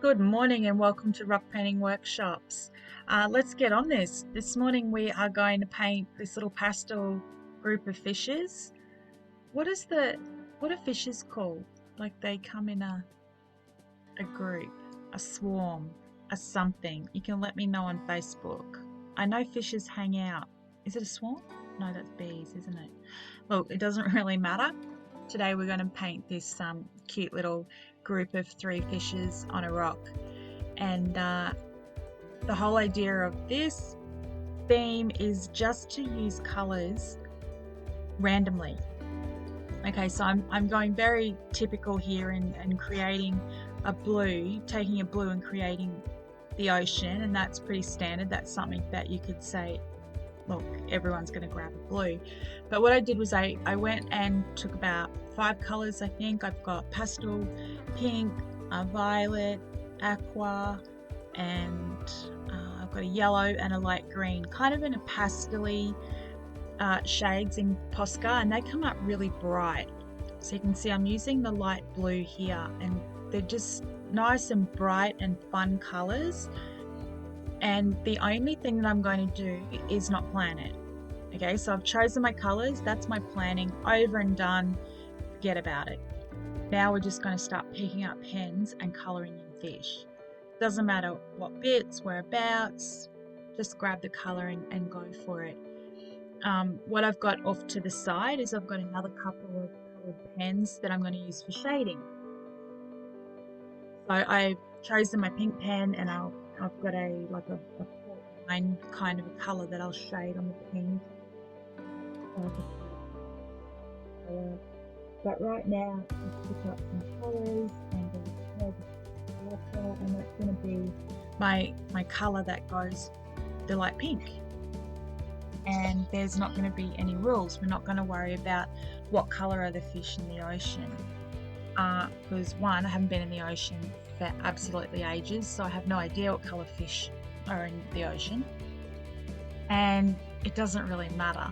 Good morning and welcome to Rock Painting Workshops. Let's get on this. This morning we are going to paint this little pastel group of fishes. What are fishes called? Like they come in a group, a swarm, a something. You can let me know on Facebook. I know fishes hang out. Is it a swarm? No, that's bees, isn't it? Look, it doesn't really matter. Today we're going to paint this cute little group of 3 fishes on a rock. And the whole idea of this theme is just to use colors randomly. Okay, so I'm going very typical here and creating a blue, taking a blue and creating the ocean, and that's pretty standard. That's something that you could say, look, everyone's going to grab a blue. But what I did was I went and took about 5 colors, I think. I've got pastel, pink, violet, aqua, and I've got a yellow and a light green, kind of in a pastel-y shades in Posca, and they come up really bright. So you can see I'm using the light blue here, and they're just nice and bright and fun colors. And the only thing that I'm going to do is not plan it. Okay, so I've chosen my colors, that's my planning, over and done, forget about it. Now we're just going to start picking up pens and coloring in fish. Doesn't matter what bits, whereabouts, just grab the coloring and go for it. What I've got off to the side is I've got another couple of colored pens that I'm going to use for shading. So I've chosen my pink pen, and I've got a port wine kind of a colour that I'll shade on the pen. But right now I've picked up some colours and that's going to be my colour that goes the light pink. And there's not going to be any rules. We're not going to worry about what colour are the fish in the ocean. Because one, I haven't been in the ocean for absolutely ages, so I have no idea what colour fish are in the ocean. And it doesn't really matter.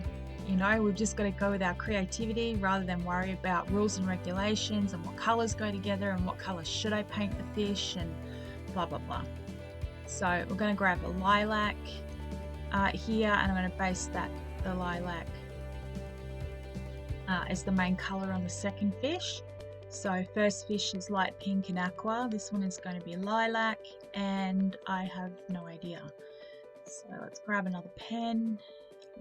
You know, we've just got to go with our creativity rather than worry about rules and regulations and what colours go together and what colour should I paint the fish and blah, blah, blah. So we're going to grab a lilac here, and I'm going to base the lilac as the main colour on the second fish. So first fish is light pink and aqua. This one is going to be lilac, and I have no idea. So let's grab another pen.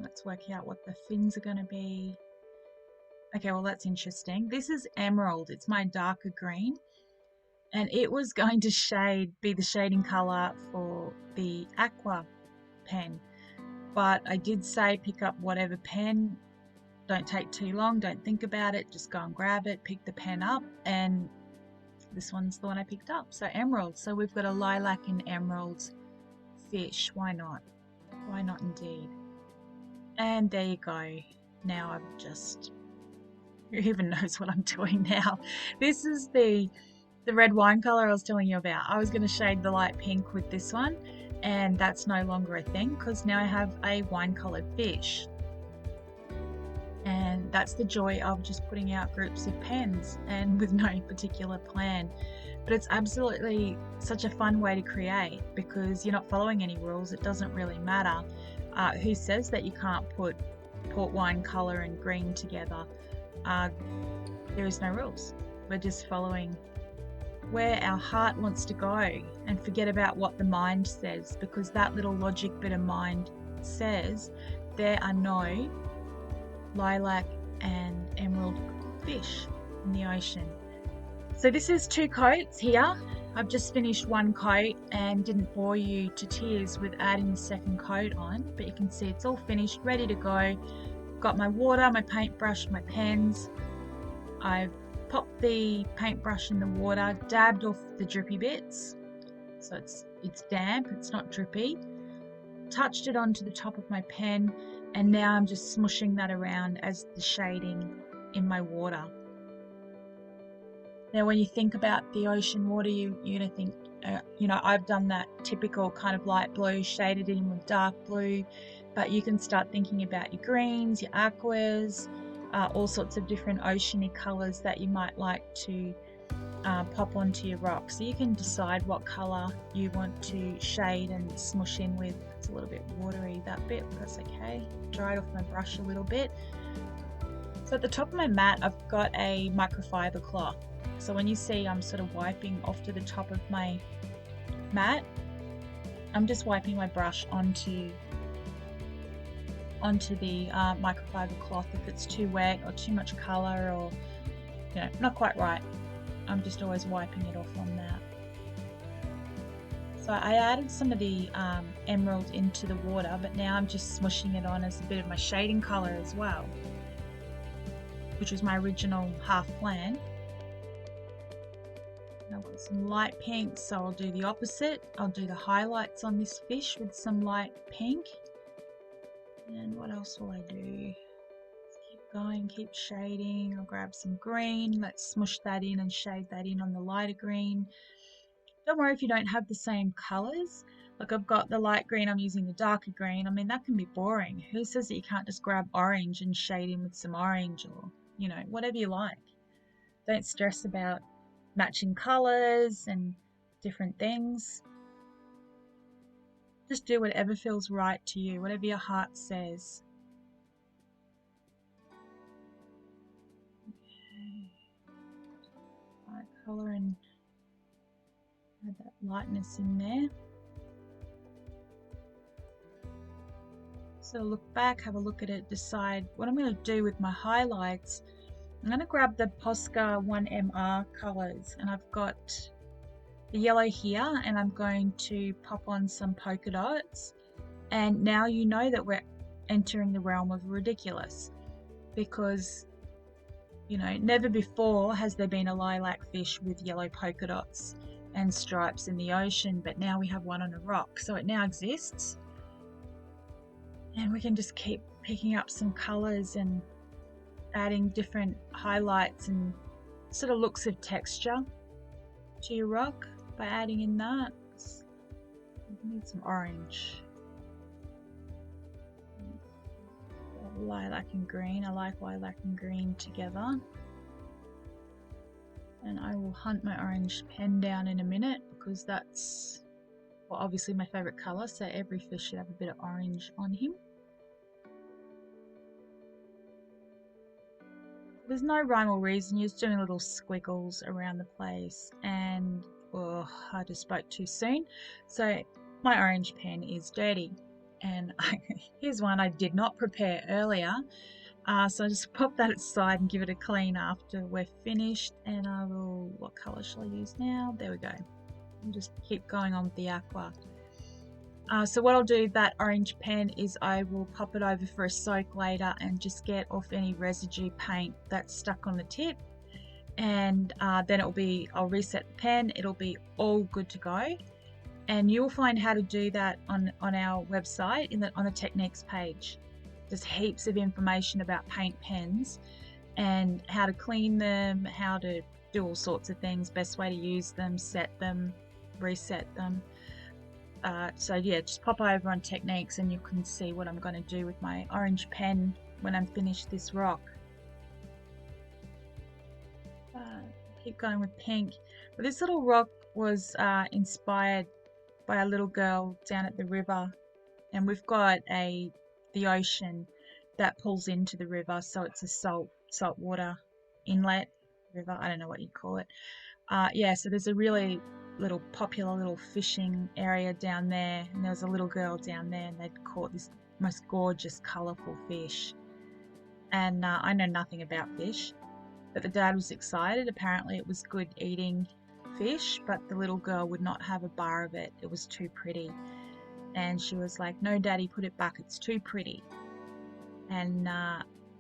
Let's work out what the fins are going to be. Okay, well that's interesting. This is emerald. It's my darker green, and it was going to be the shading color for the aqua pen. But I did say pick up whatever pen. Don't take too long. Don't think about it. Just go and grab it. Pick the pen up, and this one's the one I picked up. So emerald. So we've got a lilac and emerald fish. Why not? Why not indeed? And there you go. Now I've just, who even knows what I'm doing now? This is the red wine color I was telling you about. I was going to shade the light pink with this one, and that's no longer a thing because now I have a wine colored fish. And that's the joy of just putting out groups of pens and with no particular plan. But it's absolutely such a fun way to create because you're not following any rules. It doesn't really matter. Who says that you can't put port wine colour and green together? There is no rules. We're just following where our heart wants to go and forget about what the mind says, because that little logic bit of mind says there are no lilac and emerald fish in the ocean. So this is 2 coats here. I've just finished 1 coat and didn't bore you to tears with adding the second coat on, but you can see it's all finished, ready to go. Got my water, my paintbrush, my pens. I've popped the paintbrush in the water, dabbed off the drippy bits, so it's damp, it's not drippy. Touched it onto the top of my pen, and now I'm just smushing that around as the shading in my water. Now when you think about the ocean water, you're going to think, I've done that typical kind of light blue, shaded in with dark blue, but you can start thinking about your greens, your aquas, all sorts of different oceany colours that you might like to pop onto your rock. So you can decide what colour you want to shade and smush in with. It's a little bit watery, that bit, but that's okay. Dry it off my brush a little bit. So at the top of my mat, I've got a microfiber cloth. So when you see I'm sort of wiping off to the top of my mat, I'm just wiping my brush onto the microfiber cloth. If it's too wet or too much colour or not quite right, I'm just always wiping it off on that. So I added some of the emerald into the water, but now I'm just smushing it on as a bit of my shading colour as well, which was my original half plan. And I've got some light pink, so I'll do the opposite. I'll do the highlights on this fish with some light pink. And what else will I do? Keep going, keep shading. I'll grab some green. Let's smush that in and shade that in on the lighter green. Don't worry if you don't have the same colors. Like I've got the light green, I'm using the darker green. I mean, that can be boring. Who says that you can't just grab orange and shade in with some orange, or whatever you like. Don't stress about matching colors and different things. Just do whatever feels right to you, whatever your heart says. Okay. Light color and add that lightness in there. So look back, have a look at it, decide what I'm going to do with my highlights. I'm going to grab the Posca 1MR colors, and I've got the yellow here, and I'm going to pop on some polka dots. And now you know that we're entering the realm of ridiculous, because never before has there been a lilac fish with yellow polka dots and stripes in the ocean, but now we have one on a rock, so it now exists. And we can just keep picking up some colors and adding different highlights and sort of looks of texture to your rock by adding in that. We need some orange. Lilac and green. I like lilac and green together. And I will hunt my orange pen down in a minute, because that's obviously my favorite color, so every fish should have a bit of orange on him. There's no rhyme or reason, you're just doing little squiggles around the place, and I just spoke too soon. So my orange pen is dirty, and here's one I did not prepare earlier. So I just pop that aside and give it a clean after we're finished, and I will, what colour shall I use now? There we go. I'll just keep going on with the aqua. So what I'll do with that orange pen is I will pop it over for a soak later and just get off any residue paint that's stuck on the tip, and then I'll reset the pen, it'll be all good to go. And you'll find how to do that on our website on the techniques page. There's heaps of information about paint pens and how to clean them, how to do all sorts of things, best way to use them, set them, reset them. So yeah, just pop over on techniques and you can see what I'm going to do with my orange pen when I'm finished this rock. Keep going with pink. But this little rock was inspired by a little girl down at the river, and we've got the ocean that pulls into the river, so it's a salt water inlet river, I don't know what you call it. Yeah, so there's a really popular little fishing area down there, and there was a little girl down there, and they'd caught this most gorgeous colourful fish. And I know nothing about fish, but the dad was excited. Apparently it was good eating fish, but the little girl would not have a bar of it. It was too pretty. And she was like, "No, Daddy, put it back. It's too pretty." And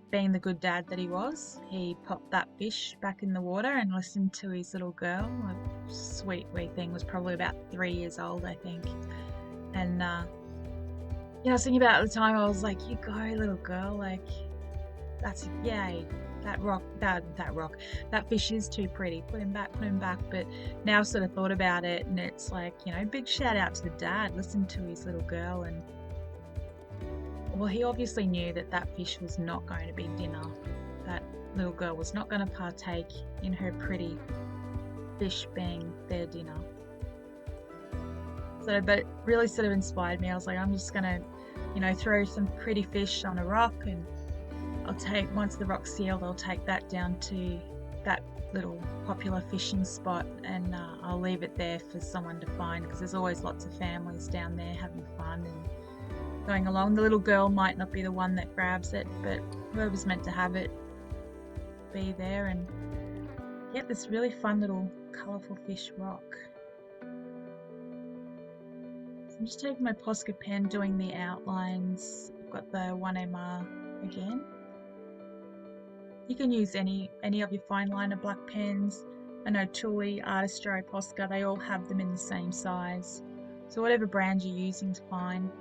being the good dad that he was, he popped that fish back in the water and listened to his little girl. A sweet wee thing, was probably about 3 years old, I think. And I was thinking about it at the time. I was like, "You go, little girl. Like, that's yay. That fish is too pretty. Put him back. But now I've sort of thought about it, and it's like, big shout out to the dad. Listen to his little girl, and well, he obviously knew that fish was not going to be dinner. That little girl was not going to partake in her pretty fish being their dinner. So, but it really sort of inspired me. I was like, I'm just gonna, throw some pretty fish on a rock, and once the rock's sealed, I'll take that down to that little popular fishing spot, and I'll leave it there for someone to find, because there's always lots of families down there having fun and going along. The little girl might not be the one that grabs it, but whoever's meant to have it be there and get this really fun little colourful fish rock. So I'm just taking my Posca pen, doing the outlines. I've got the 1MR again. You can use any of your fine liner black pens. I know Thule, Artistry, Posca, they all have them in the same size. So whatever brand you're using is fine.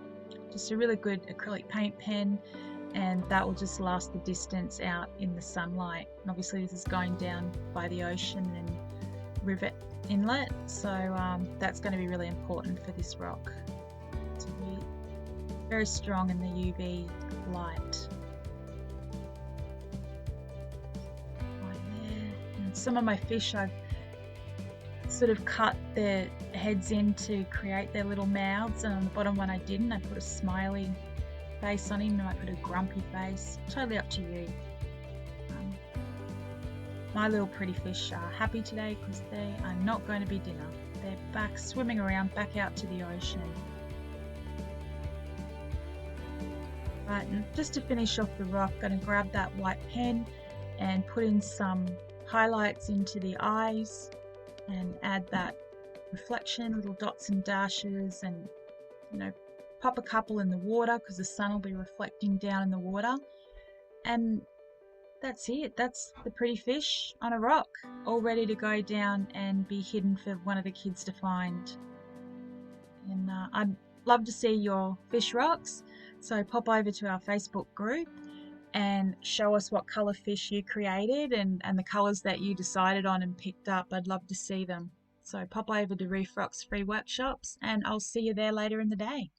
Just a really good acrylic paint pen, and that will just last the distance out in the sunlight. And obviously this is going down by the ocean and river inlet, so that's going to be really important for this rock to be very strong in the UV light. Some of my fish I've sort of cut their heads in to create their little mouths, and on the bottom one I didn't. I put a smiley face on him, and I put a grumpy face. Totally up to you. My little pretty fish are happy today because they are not going to be dinner. They're back swimming around back out to the ocean. Right, and just to finish off the rock, I'm going to grab that white pen and put in some highlights into the eyes and add that reflection, little dots and dashes, and pop a couple in the water because the sun will be reflecting down in the water. And that's it. That's the pretty fish on a rock, all ready to go down and be hidden for one of the kids to find. And I'd love to see your fish rocks, so pop over to our Facebook group and show us what colour fish you created and the colours that you decided on and picked up. I'd love to see them. So pop over to Reef Rocks Free Workshops, and I'll see you there later in the day.